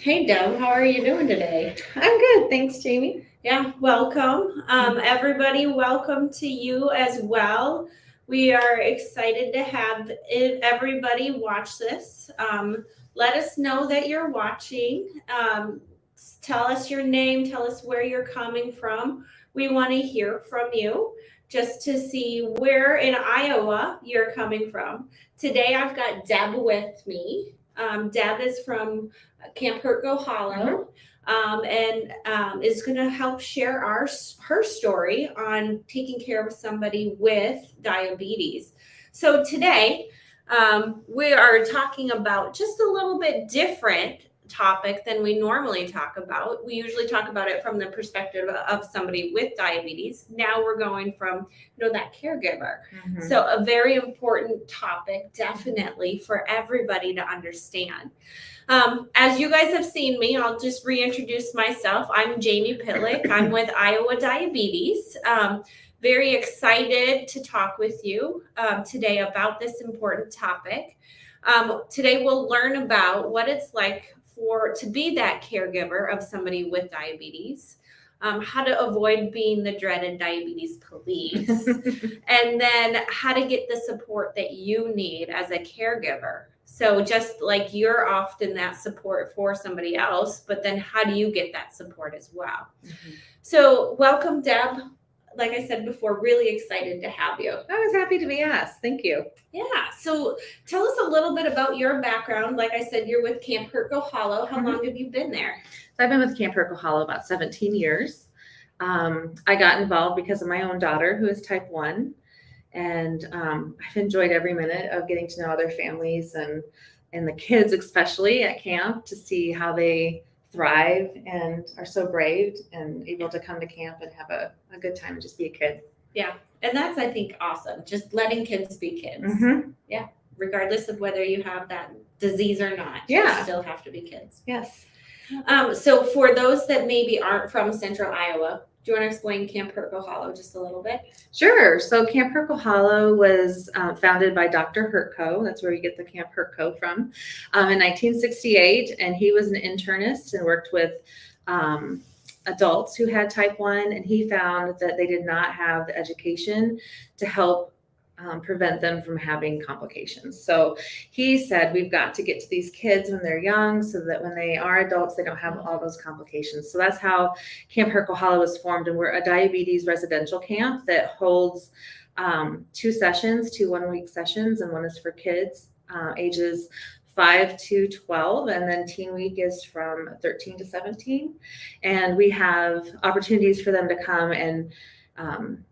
Hey Deb, how are you doing today? I'm good. Thanks, Jamie. Yeah, welcome. Everybody, welcome to you as well. We are excited to have everybody watch this. Let us know that you're watching. Tell us your name, tell us where you're coming from. We want to hear from you just to see where in Iowa you're coming from. Today I've got Deb with me. Deb is from Camp Herco Hollow and is going to help share her story on taking care of somebody with diabetes. So today we are talking about just a little bit different topic than we normally talk about. We usually talk about it from the perspective of somebody with diabetes. Now we're going from, that caregiver. So a very important topic, definitely for everybody to understand. As you guys have seen me, I'll just reintroduce myself. I'm Jamie Pitlick. I'm with Iowa Diabetes. Very excited to talk with you today about this important topic. Today we'll learn about what it's like to be that caregiver of somebody with diabetes. How to avoid being the dreaded diabetes police, and then how to get the support that you need as a caregiver. So just like you're often that support for somebody else, but then how do you get that support as well? So welcome, Deb. Like I said before, really excited to have you. I was happy to be asked. Thank you. Yeah. So tell us a little bit about your background. Like I said, you're with Camp Herco Hollow. How long have you been there? So I've been with Camp Herco Hollow about 17 years. I got involved because of my own daughter who is type 1. And I've enjoyed every minute of getting to know other families and the kids, especially at camp, to see how they thrive and are so brave and able to come to camp and have a good time and just be a kid. Yeah. And that's, I think, awesome. Just letting kids be kids. Yeah. Regardless of whether you have that disease or not. Yeah. You still have to be kids. Yes. So for those that maybe aren't from Central Iowa, do you want to explain Camp Herco Hollow just a little bit? Sure. So Camp Herco Hollow was founded by Dr. Herco. That's where you get the Camp Herco from, in 1968. And he was an internist and worked with adults who had type 1. And he found that they did not have the education to help prevent them from having complications. So he said, we've got to get to these kids when they're young so that when they are adults, they don't have all those complications. So that's how Camp Herco Hollow was formed. And we're a diabetes residential camp that holds 2 sessions, 2 one-week sessions, and one is for kids ages 5 to 12, and then Teen Week is from 13 to 17. And we have opportunities for them to come and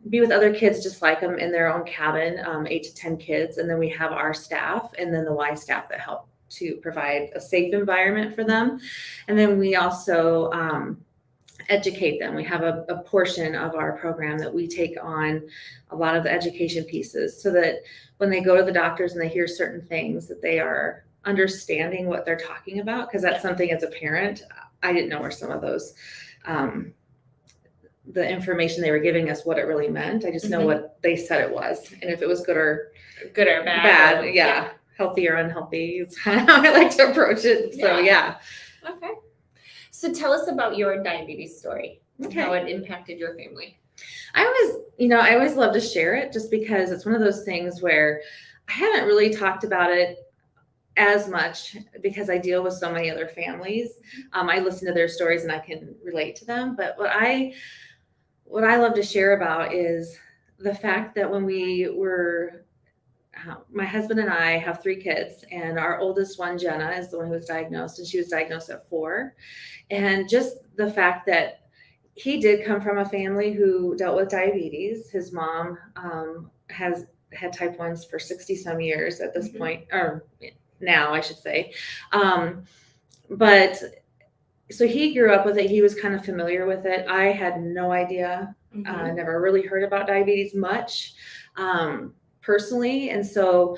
be with other kids just like them in their own cabin, 8 to 10 kids. And then we have our staff and then the Y staff that help to provide a safe environment for them. And then we also educate them. We have a portion of our program that we take on a lot of the education pieces so that when they go to the doctors and they hear certain things that they are understanding what they're talking about, because that's something as a parent, I didn't know where some of those the information they were giving us, what it really meant. I just know what they said it was. And if it was good or bad. Yeah. Healthy or unhealthy is kind of how I like to approach it. So yeah. Okay. So tell us about your diabetes story and how it impacted your family. I always love to share it just because it's one of those things where I haven't really talked about it as much because I deal with so many other families. I listen to their stories and I can relate to them. But what I love to share about is the fact that when we were, my husband and I have 3 kids, and our oldest one, Jenna, is the one who was diagnosed, and she was diagnosed at 4. And just the fact that he did come from a family who dealt with diabetes. His mom has had type 1s for 60 some years at this point, or now I should say. But so he grew up with it. He was kind of familiar with it. I had no idea. Never really heard about diabetes much personally. And so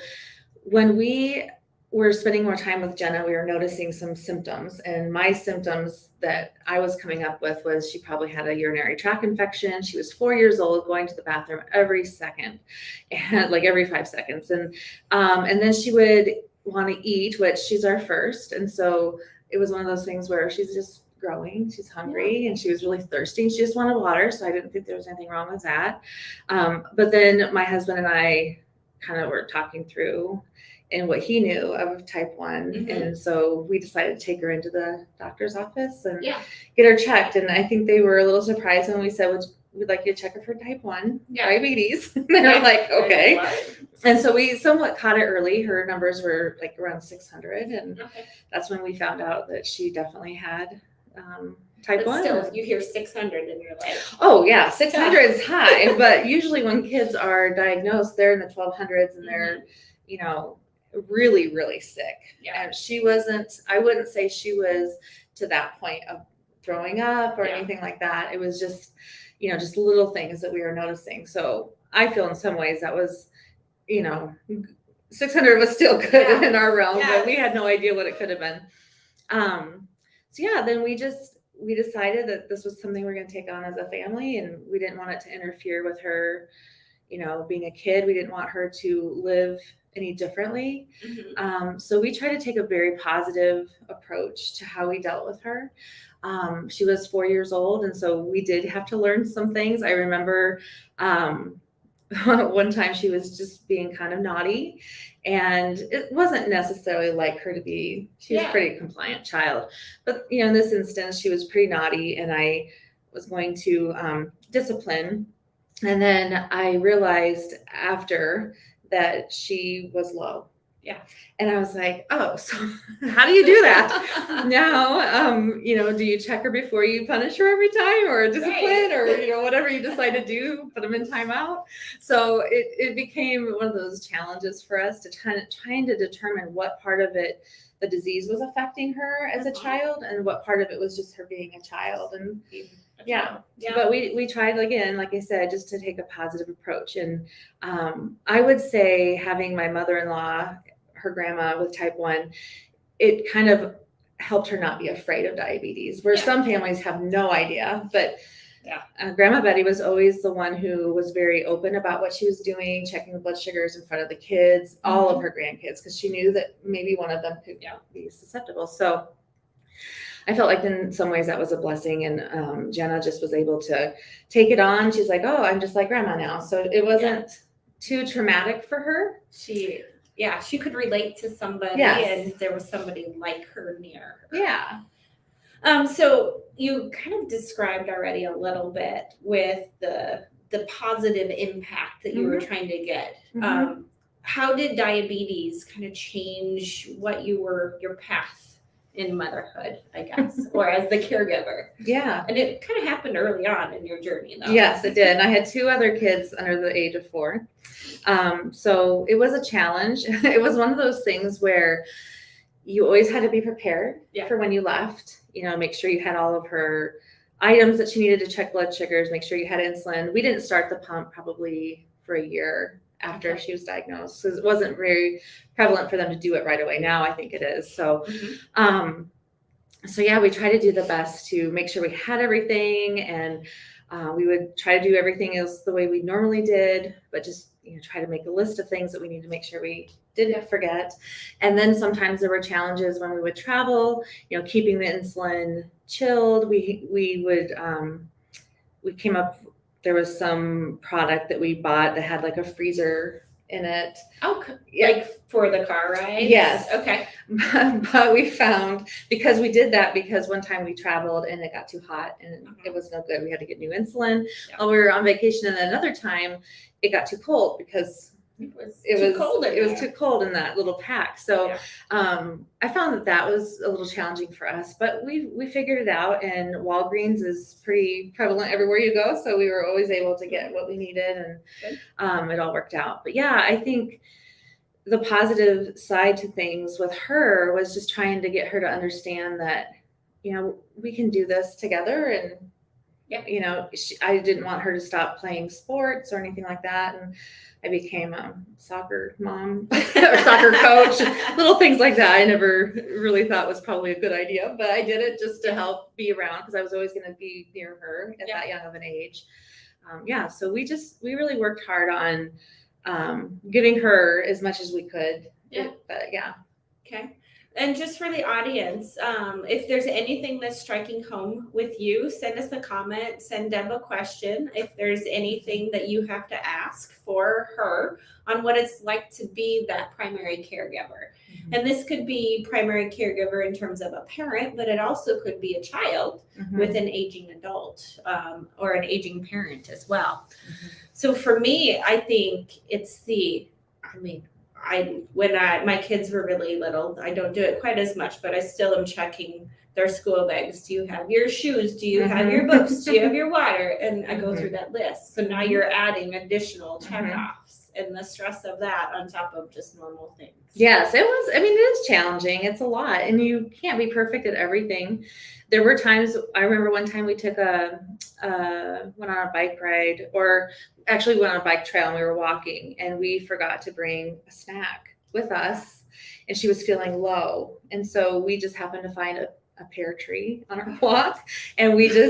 when we were spending more time with Jenna, we were noticing some symptoms. And my symptoms that I was coming up with was she probably had a urinary tract infection. She was 4 years old, going to the bathroom every second, and like every 5 seconds. And then she would want to eat, which she's our first. And so it was one of those things where she's just growing, she's hungry, and she was really thirsty, and she just wanted water. So I didn't think there was anything wrong with that. But then my husband and I kind of were talking through and what he knew of type 1. Mhm. And so we decided to take her into the doctor's office and Yeah. get her checked. And I think they were a little surprised when we said, we'd like you to check her for type 1 diabetes. And they were like, okay. And so we somewhat caught it early. Her numbers were like around 600. And that's when we found out that she definitely had type 1. Still, you hear 600 and you're like, oh yeah, 600 is high. But usually when kids are diagnosed, they're in the 1200s and they're, you know, really, really sick. Yeah. And she wasn't, I wouldn't say she was to that point of throwing up or anything like that. It was just, you know, just little things that we were noticing. So I feel in some ways that was, you know, 600 was still good in our realm, but we had no idea what it could have been. So yeah, then we decided that this was something we're going to take on as a family, and we didn't want it to interfere with her, you know, being a kid. We didn't want her to live any differently. So we tried to take a very positive approach to how we dealt with her. She was 4 years old, and so we did have to learn some things. I remember one time she was just being kind of naughty, and it wasn't necessarily like her to be, she was a pretty compliant child, but you know, in this instance, she was pretty naughty, and I was going to discipline. And then I realized after that she was low. Yeah. And I was like, oh, so how do you do that? Now, you know, do you check her before you punish her every time, or discipline, or, you know, whatever you decide to do, put them in timeout? So it became one of those challenges for us to trying to determine what part of it the disease was affecting her as a child, and what part of it was just her being a child. And but we tried, again, like I said, just to take a positive approach. And I would say having my mother-in-law, her grandma with type 1, it kind of helped her not be afraid of diabetes, where some families have no idea. But Grandma Betty was always the one who was very open about what she was doing, checking the blood sugars in front of the kids, all of her grandkids, because she knew that maybe one of them could be susceptible. So I felt like in some ways that was a blessing, and Jenna just was able to take it on. She's like, oh, I'm just like grandma now. So it wasn't too traumatic for her. She could relate to somebody, and there was somebody like her near her. Yeah. So you kind of described already a little bit with the positive impact that you were trying to get. How did diabetes kind of change your path in motherhood, I guess, or as the caregiver? Yeah. And it kind of happened early on in your journey, though. Yes, it did. And I had 2 other kids under the age of 4. So it was a challenge. It was one of those things where you always had to be prepared for when you left, you know, make sure you had all of her items that she needed to check blood sugars, make sure you had insulin. We didn't start the pump probably for a year after she was diagnosed, because it wasn't very prevalent for them to do it right away. Now I think it is. So, so yeah, we try to do the best to make sure we had everything, and we would try to do everything else the way we normally did, but just, you know, try to make a list of things that we need to make sure we didn't forget. And then sometimes there were challenges when we would travel, you know, keeping the insulin chilled. We would, we came up, there was some product that we bought that had like a freezer in it. Oh, like for the car ride? Yes. Okay. But we found, because we did that because one time we traveled and it got too hot and it was no good. We had to get new insulin while we were on vacation. And then another time it got too cold because it was too cold in that little pack. So I found that was a little challenging for us, but we figured it out, and Walgreens is pretty prevalent everywhere you go. So we were always able to get what we needed, and it all worked out. But yeah, I think the positive side to things with her was just trying to get her to understand that, you know, we can do this together. And you know, I didn't want her to stop playing sports or anything like that. And I became a soccer mom or soccer coach, little things like that. I never really thought was probably a good idea, but I did it just to help be around, because I was always going to be near her at that young of an age. So we really worked hard on giving her as much as we could. But Okay. And just for the audience, if there's anything that's striking home with you, send us a comment, send Deb a question. If there's anything that you have to ask for her on what it's like to be that primary caregiver. Mm-hmm. And this could be primary caregiver in terms of a parent, but it also could be a child with an aging adult or an aging parent as well. So for me, I think it's when my kids were really little, I don't do it quite as much, but I still am checking their school bags. Do you have your shoes? Do you have your books? Do you have your water? And I go through that list. So now you're adding additional check-offs and the stress of that on top of just normal things. Yes, it was. I mean, it is challenging. It's a lot, and you can't be perfect at everything. There were times. I remember one time we took went on a bike ride, or actually went on a bike trail, and we were walking, and we forgot to bring a snack with us, and she was feeling low, and so we just happened to find a pear tree on our walk, and we took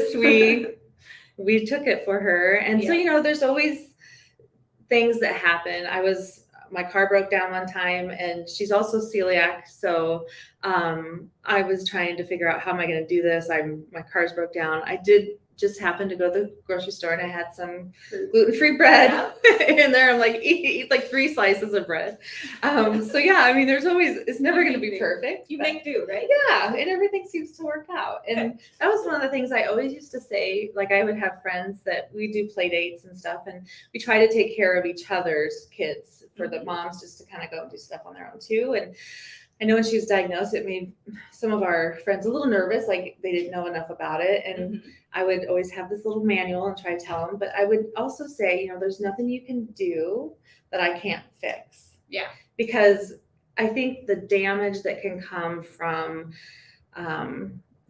it for her, and so there's always things that happen. My car broke down one time, and she's also celiac. So I was trying to figure out how am I going to do this. My car's broke down. I did just happen to go to the grocery store, and I had some gluten-free bread in there. I'm like, eat like 3 slices of bread. So yeah, I mean, it's never going to be perfect. You make do, right? Yeah, and everything seems to work out. And that was one of the things I always used to say. Like, I would have friends that we do play dates and stuff, and we try to take care of each other's kids for the moms just to kind of go and do stuff on their own too. And I know when she was diagnosed, it made some of our friends a little nervous, like they didn't know enough about it. And I would always have this little manual and try to tell them. But I would also say, there's nothing you can do that I can't fix. Yeah. Because I think the damage that can come from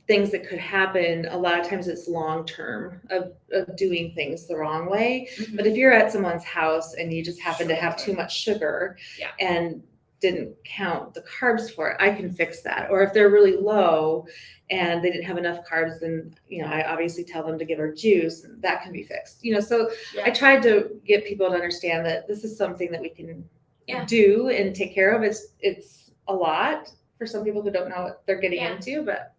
things that could happen, a lot of times it's long-term of doing things the wrong way. But if you're at someone's house and you just happen to have too much sugar and didn't count the carbs for it, I can fix that. Or if they're really low and they didn't have enough carbs, then, I obviously tell them to give her juice, and that can be fixed. So I tried to get people to understand that this is something that we can do and take care of. It's a lot for some people who don't know what they're getting into, but.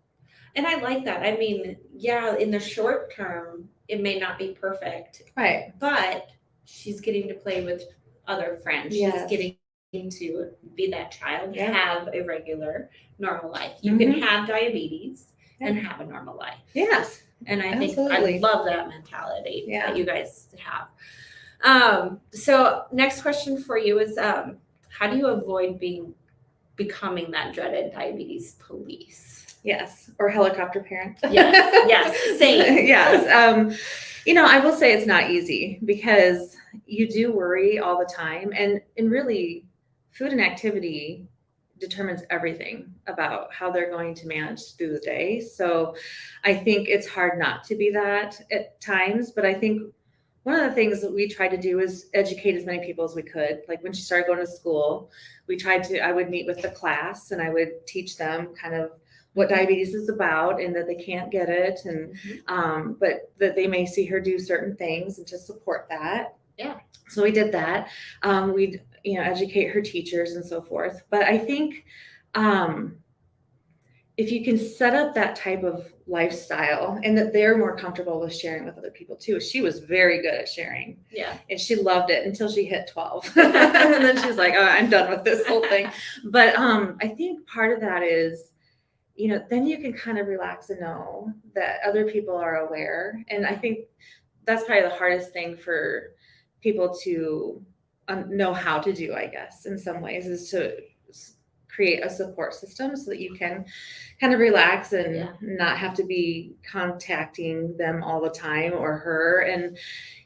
And I like that. I mean, in the short term, it may not be perfect. Right. But she's getting to play with other friends. She's getting to be that child, have a regular, normal life. You can have diabetes and have a normal life. Yes. And I think I love that mentality that you guys have. So next question for you is, how do you avoid becoming that dreaded diabetes police? Yes. Or helicopter parent. Yes. Same. Yes. I will say it's not easy because you do worry all the time, and really food and activity determines everything about how they're going to manage through the day. So I think it's hard not to be that at times, but I think one of the things that we tried to do is educate as many people as we could. Like when she started going to school, I would meet with the class and I would teach them kind of what diabetes is about and that they can't get it, and but that they may see her do certain things and to support that. Yeah. So we did that. We'd educate her teachers and so forth. But I think if you can set up that type of lifestyle and that they're more comfortable with sharing with other people too. She was very good at sharing. Yeah. And she loved it until she hit 12. And then she's like, oh, I'm done with this whole thing. But I think part of that is, then you can kind of relax and know that other people are aware. And I think that's probably the hardest thing for people to know how to do, I guess, in some ways, is to create a support system so that you can kind of relax and not have to be contacting them all the time or her. And,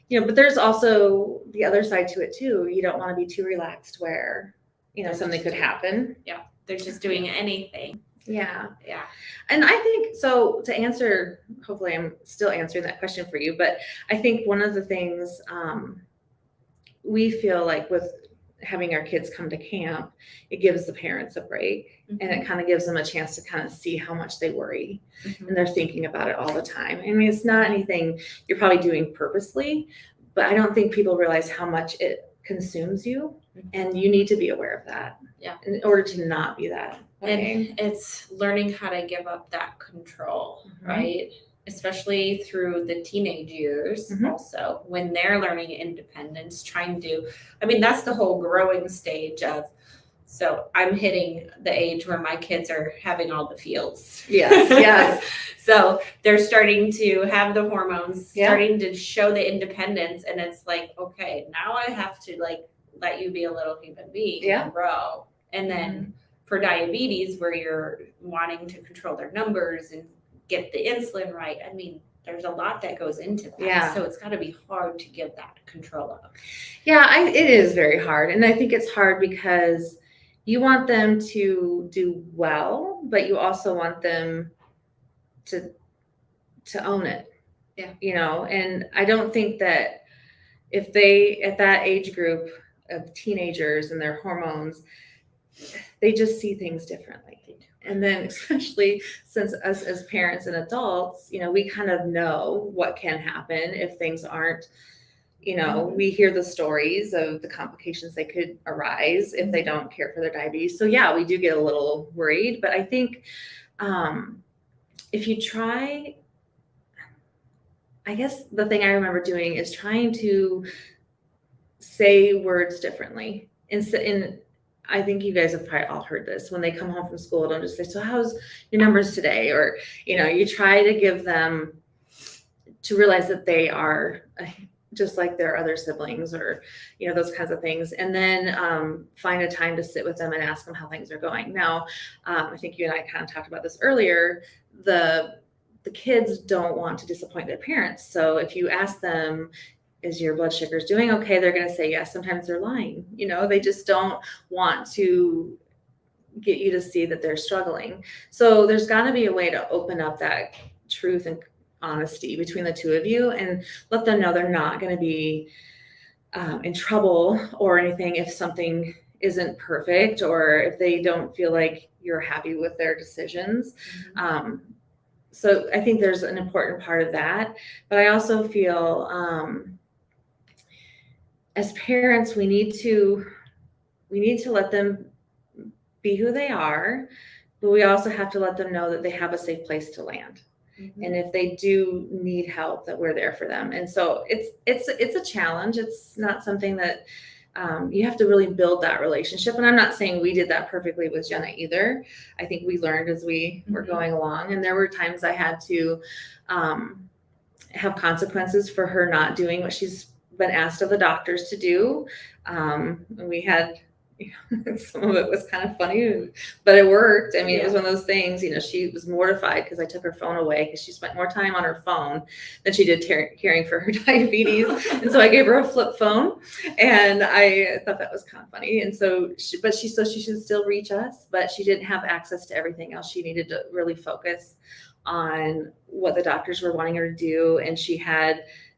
but there's also the other side to it too. You don't want to be too relaxed where, something could happen. Yeah. They're just doing anything. Yeah. Yeah. And I think, so to answer, hopefully I'm still answering that question for you, but I think one of the things we feel like with having our kids come to camp, it gives the parents a break and it kind of gives them a chance to kind of see how much they worry and they're thinking about it all the time. I mean, it's not anything you're probably doing purposely, but I don't think people realize how much it consumes you and you need to be aware of that. Yeah. in order to not be that way. And it's learning how to give up that control, Mhm. right? Especially through the teenage years, Mhm. also when they're learning independence, that's the whole growing stage of. So I'm hitting the age where my kids are having all the feels. Yes. So they're starting to have the hormones, Yeah. starting to show the independence, and it's like, okay, now I have to let you be a little human being Yeah. and grow. And then for diabetes, where you're wanting to control their numbers and get the insulin right, there's a lot that goes into that. Yeah. So it's got to be hard to give that control up. Yeah, it is very hard. And I think it's hard because you want them to do well, but you also want them to own it. Yeah. And I don't think that if they, at that age group of teenagers and their hormones, they just see things differently. And then especially since us as parents and adults, we kind of know what can happen if things aren't, we hear the stories of the complications that could arise if they don't care for their diabetes. So yeah, we do get a little worried, but I think if you try, I guess the thing I remember doing is trying to say words differently. And I think you guys have probably all heard this. When they come home from school, don't just say, "So how's your numbers today?" Or, you try to give them to realize that they are just like their other siblings, or, those kinds of things. And then find a time to sit with them and ask them how things are going. Now, I think you and I kind of talked about this earlier. The kids don't want to disappoint their parents. So if you ask them, "Is your blood sugars doing okay?" They're going to say yes. Sometimes they're lying. They just don't want to get you to see that they're struggling. So there's got to be a way to open up that truth and honesty between the two of you and let them know they're not going to be in trouble or anything if something isn't perfect, or if they don't feel like you're happy with their decisions. So I think there's an important part of that. But I also feel as parents, we need to let them be who they are, but we also have to let them know that they have a safe place to land. And if they do need help, that we're there for them. And so it's a challenge. It's not something that you have to really build that relationship. And I'm not saying we did that perfectly with Jenna either. I think we learned as we were going along. And there were times I had to have consequences for her not doing what she's been asked of the doctors to do. And we had, some of it was kind of funny, but it worked. It was one of those things, she was mortified because I took her phone away because she spent more time on her phone than she did caring for her diabetes. And so I gave her a flip phone, and I thought that was kind of funny. And so she should still reach us, but she didn't have access to everything else. She needed to really focus on what the doctors were wanting her to do. And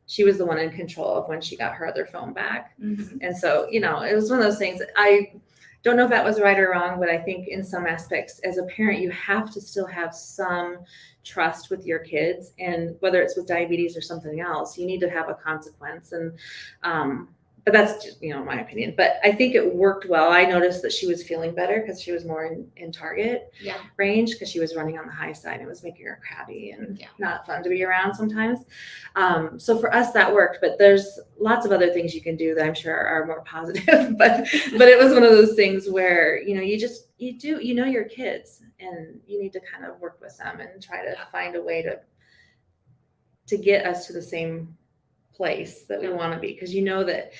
she was the one in control of when she got her other phone back. And so, it was one of those things. I don't know if that was right or wrong, but I think in some aspects as a parent, you have to still have some trust with your kids. And whether it's with diabetes or something else, you need to have a consequence. And, but that's just, my opinion. But I think it worked well. I noticed that she was feeling better because she was more in target range, because she was running on the high side. It was making her crabby and not fun to be around sometimes. So for us, that worked. But there's lots of other things you can do that I'm sure are more positive. But it was one of those things where, you know your kids, and you need to kind of work with them and try to find a way to get us to the same place that we want to be, because that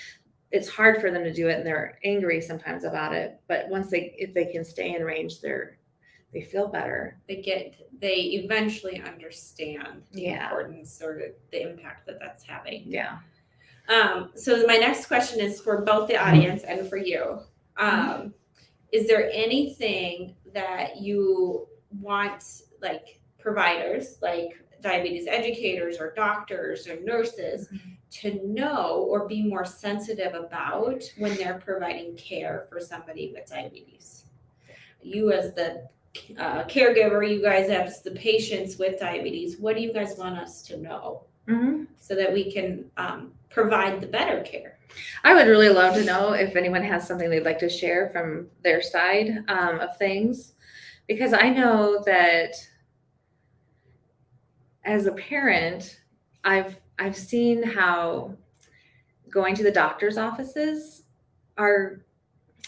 it's hard for them to do it and they're angry sometimes about it, but if they can stay in range, they feel better. They eventually understand the importance or the impact that's having. So my next question is for both the audience and for you. Is there anything that you want, like providers, like diabetes educators or doctors or nurses, to know or be more sensitive about when they're providing care for somebody with diabetes? You as the caregiver, you guys as the patients with diabetes, what do you guys want us to know so that we can provide the better care? I would really love to know if anyone has something they'd like to share from their side of things, because I know that as a parent, I've seen how going to the doctor's offices are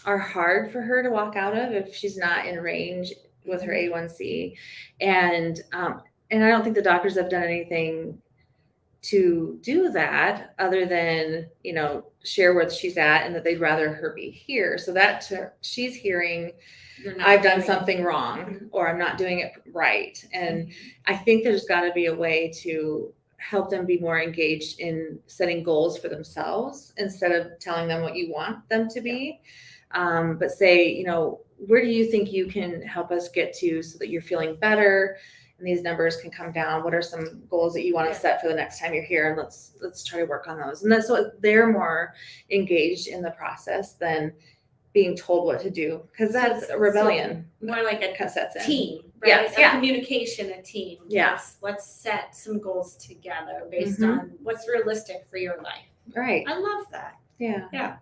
hard for her to walk out of if she's not in range with her A1C, and and I don't think the doctors have done anything to do that other than share where she's at and that they'd rather her be here, so that she's hearing I've done something wrong or I'm not doing it right. And I think there's got to be a way to help them be more engaged in setting goals for themselves instead of telling them what you want them to be. But say, where do you think you can help us get to so that you're feeling better and these numbers can come down? What are some goals that you want to set for the next time you're here? And let's try to work on those. And that's what they're more engaged in the process than being told what to do, because that's a rebellion. More like a team, right? Yes, a communication, a team. Yeah. Let's set some goals together based on what's realistic for your life. Right. I love that. Yeah. Yeah.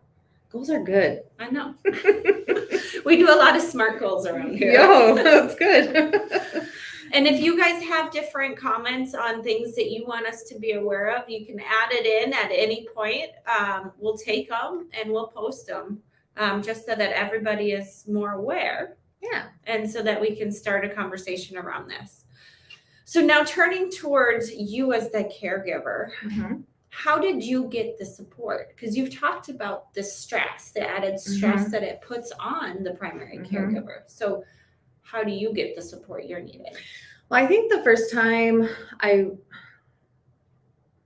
Goals are good. I know. We do a lot of SMART goals around here. Yo, that's good. And if you guys have different comments on things that you want us to be aware of, you can add it in at any point. We'll take them and we'll post them. Just so that everybody is more aware. Yeah. And so that we can start a conversation around this. So now turning towards you as the caregiver, how did you get the support? Because you've talked about the stress, the added stress that it puts on the primary caregiver. So how do you get the support you're needing? Well, I think the first time I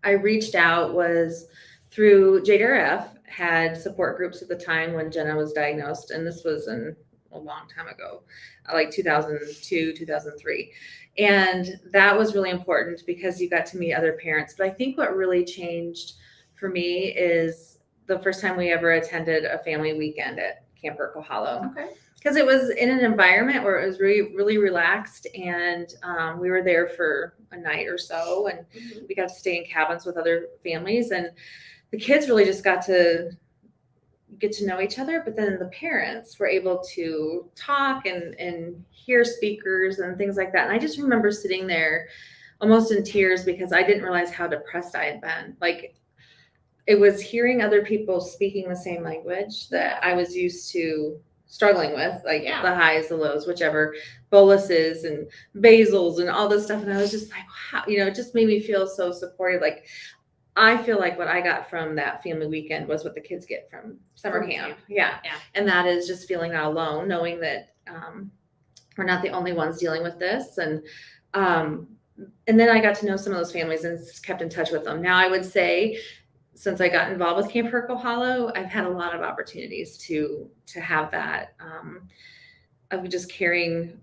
reached out was through JDRF. Had support groups at the time when Jenna was diagnosed, and this was a long time ago, like 2002, 2003. And that was really important because you got to meet other parents. But I think what really changed for me is the first time we ever attended a family weekend at Camp Urkel Hollow. Okay. Because it was in an environment where it was really, really relaxed, and we were there for a night or so, and we got to stay in cabins with other families, and the kids really just got to get to know each other, but then the parents were able to talk and hear speakers and things like that. And I just remember sitting there almost in tears because I didn't realize how depressed I had been. Like, it was hearing other people speaking the same language that I was used to struggling with, like the highs, the lows, whichever, boluses and basals and all this stuff. And I was just like, wow, it just made me feel so supported. Like, I feel like what I got from that family weekend was what the kids get from summer camp. Yeah. And that is just feeling not alone, knowing that we're not the only ones dealing with this. And then I got to know some of those families and kept in touch with them. Now, I would say, since I got involved with Camp Urkel Hollow, I've had a lot of opportunities to have that of just caring,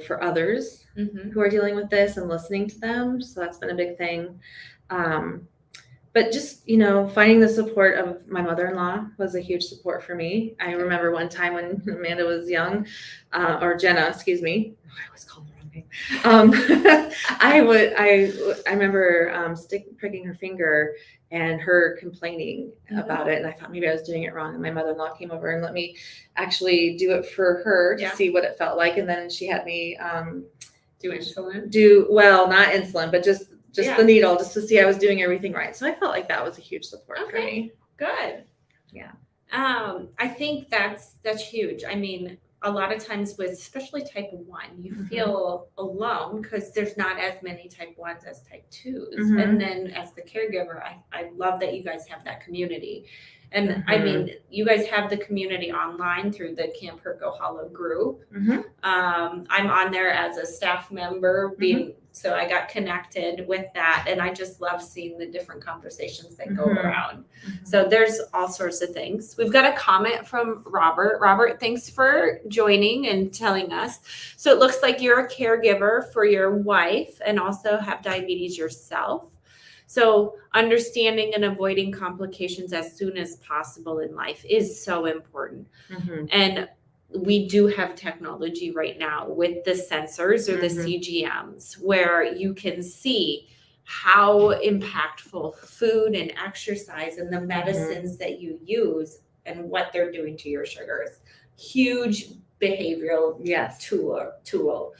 for others who are dealing with this and listening to them. So that's been a big thing. But just, finding the support of my mother-in-law was a huge support for me. I remember one time when Amanda was young, or Jenna, excuse me. I always call her the wrong name. I remember pricking her finger and her complaining about it. And I thought maybe I was doing it wrong. And my mother-in-law came over and let me actually do it for her to see what it felt like. And then she had me do insulin. Not insulin, but just the needle, just to see I was doing everything right. So I felt like that was a huge support for me. Good. Yeah. I think that's huge. I mean, a lot of times with especially type 1, you feel alone because there's not as many type 1s as type 2s. And then as the caregiver, I love that you guys have that community. And I mean, you guys have the community online through the Camp Urkel Hollow group. I'm on there as a staff member, so I got connected with that. And I just love seeing the different conversations that go around. So there's all sorts of things. We've got a comment from Robert. Robert, thanks for joining and telling us. So it looks like you're a caregiver for your wife and also have diabetes yourself. So understanding and avoiding complications as soon as possible in life is so important. And we do have technology right now with the sensors or the CGMs where you can see how impactful food and exercise and the medicines that you use and what they're doing to your sugars. Huge behavioral Yes. tool.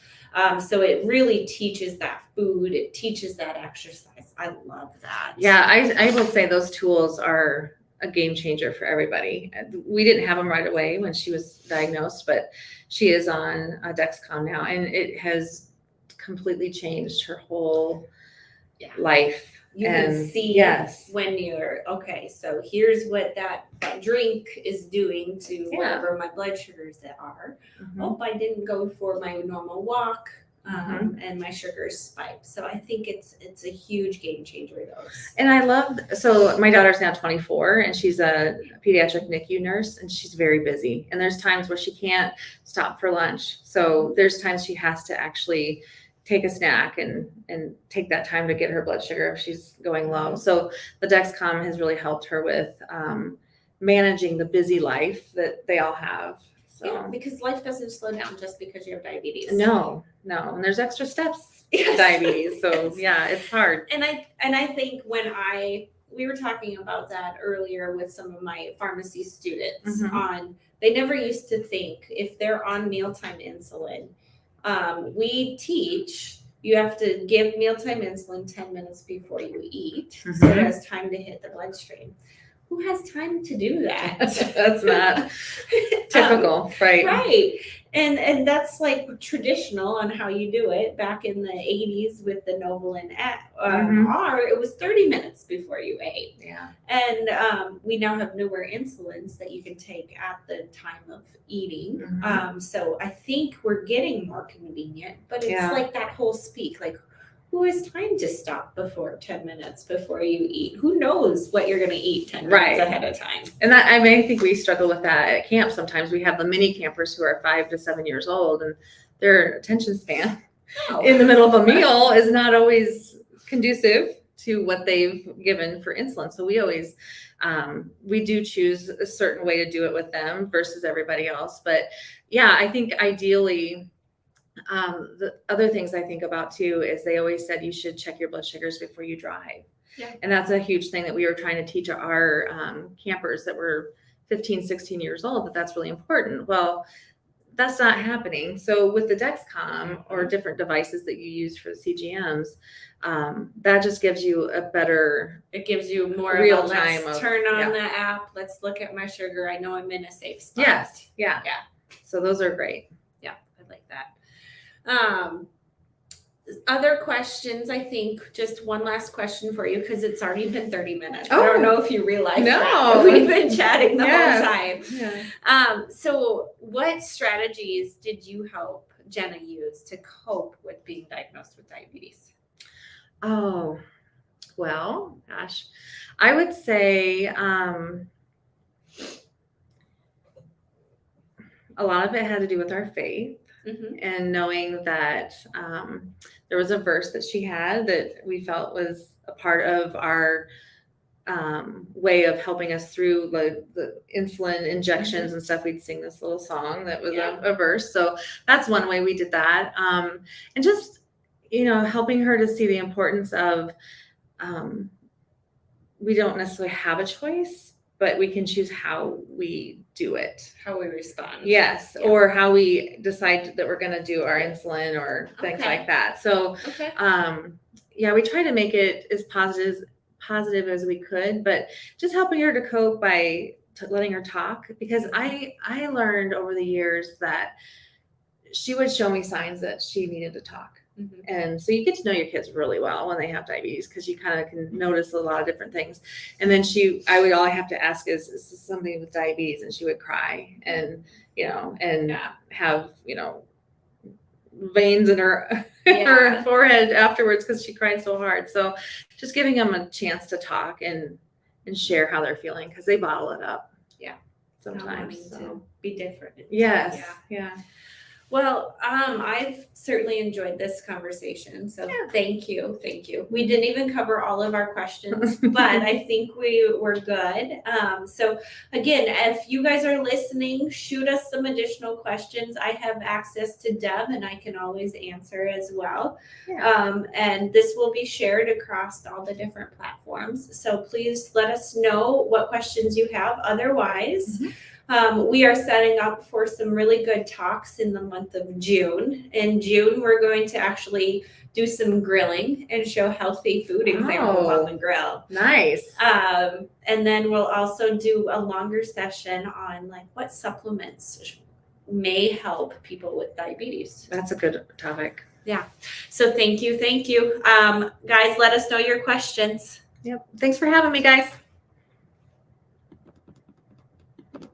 So it really teaches that food, it teaches that exercise. I love that. Yeah, I will say those tools are a game changer for everybody. We didn't have them right away when she was diagnosed, but she is on Dexcom now, and it has completely changed her whole life. You can see when you're okay. So here's what that drink is doing to wherever my blood sugars are. Oh, I didn't go for my normal walk. And my sugars spiked. So I think it's a huge game changer. And I love, so my daughter's now 24 and she's a pediatric NICU nurse and she's very busy. And there's times where she can't stop for lunch. So there's times she has to actually take a snack and take that time to get her blood sugar if she's going low. So the Dexcom has really helped her with managing the busy life that they all have. So. Yeah, because life doesn't slow down just because you have diabetes. No, and there's extra steps to diabetes. So yeah, it's hard. And I think when we were talking about that earlier with some of my pharmacy students they never used to think if they're on mealtime insulin, we teach you have to give mealtime insulin 10 minutes before you eat so it has time to hit the bloodstream. Who has time to do that? That's not typical, right? Right. And that's like traditional on how you do it. Back in the 80s with the Novolin R, it was 30 minutes before you ate. Yeah. And we now have newer insulins that you can take at the time of eating. So I think we're getting more convenient, but it's like that whole speak, like, who has time to stop before 10 minutes before you eat? Who knows what you're going to eat 10 minutes ahead of time? And that, I think we struggle with that at camp. Sometimes we have the mini campers who are 5 to 7 years old and their attention span in the middle of a meal is not always conducive to what they've given for insulin. So we always, we do choose a certain way to do it with them versus everybody else. But yeah, I think ideally, the other things I think about too is they always said you should check your blood sugars before you drive. Yeah. And that's a huge thing that we were trying to teach our campers that were 15, 16 years old, that's really important. Well, that's not happening. So with the Dexcom or different devices that you use for the CGMs, that just gives you a better, it gives you more real of a, time. Let's turn on the app. Let's look at my sugar. I know I'm in a safe spot. Yes. Yeah. So those are great. Yeah. I like that. Other questions, I think just one last question for you because it's already been 30 minutes. I don't know if you realize that. We've been chatting the whole time. Yeah. So what strategies did you help Jenna use to cope with being diagnosed with diabetes? Oh, well, gosh, I would say a lot of it had to do with our faith. And knowing that there was a verse that she had that we felt was a part of our way of helping us through the insulin injections and stuff. We'd sing this little song that was a verse. So that's one way we did that. And just, helping her to see the importance of we don't necessarily have a choice, but we can choose how we do it. How we respond. Yes. Yeah. Or how we decide that we're going to do our insulin or things like that. So, we try to make it as positive as we could, but just helping her to cope by letting her talk, because I learned over the years that she would show me signs that she needed to talk. And so you get to know your kids really well when they have diabetes, because you kind of can notice a lot of different things. And then all I have to ask is this something with diabetes? And she would cry and, have, veins in her, her forehead afterwards because she cried so hard. So just giving them a chance to talk and share how they're feeling, because they bottle it up. Yeah. Sometimes. To be different. Yes. Yeah. Well, I've certainly enjoyed this conversation. So Yeah. thank you. Thank you. We didn't even cover all of our questions, but I think we were good. So again, if you guys are listening, shoot us some additional questions. I have access to Deb and I can always answer as well. Yeah. And this will be shared across all the different platforms. So please let us know what questions you have. Otherwise, we are setting up for some really good talks in the month of June. In June, we're going to actually do some grilling and show healthy food examples on the grill. Nice. And then we'll also do a longer session on like what supplements may help people with diabetes. That's a good topic. Yeah. So thank you. Guys, let us know your questions. Yep. Thanks for having me, guys.